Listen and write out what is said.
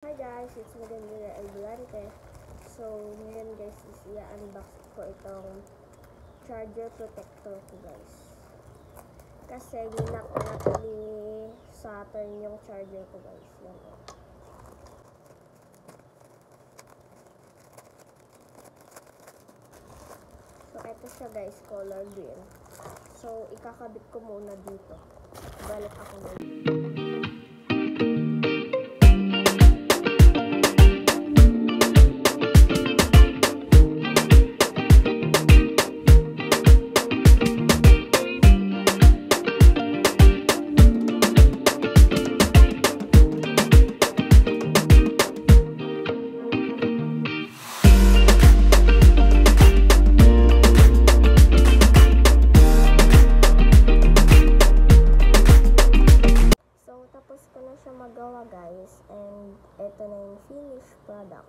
Hi guys, it's Madalena Albulante. So, ngayon guys, i-unbox ko itong charger protector ko guys. Kasi ginaknak ni Saturn yung charger ko guys. Yan o. So, ito siya guys, color green. So, ikakabit ko muna dito. Balik ako na. Tapos ko na siya magawa guys, and ito na yung finished product.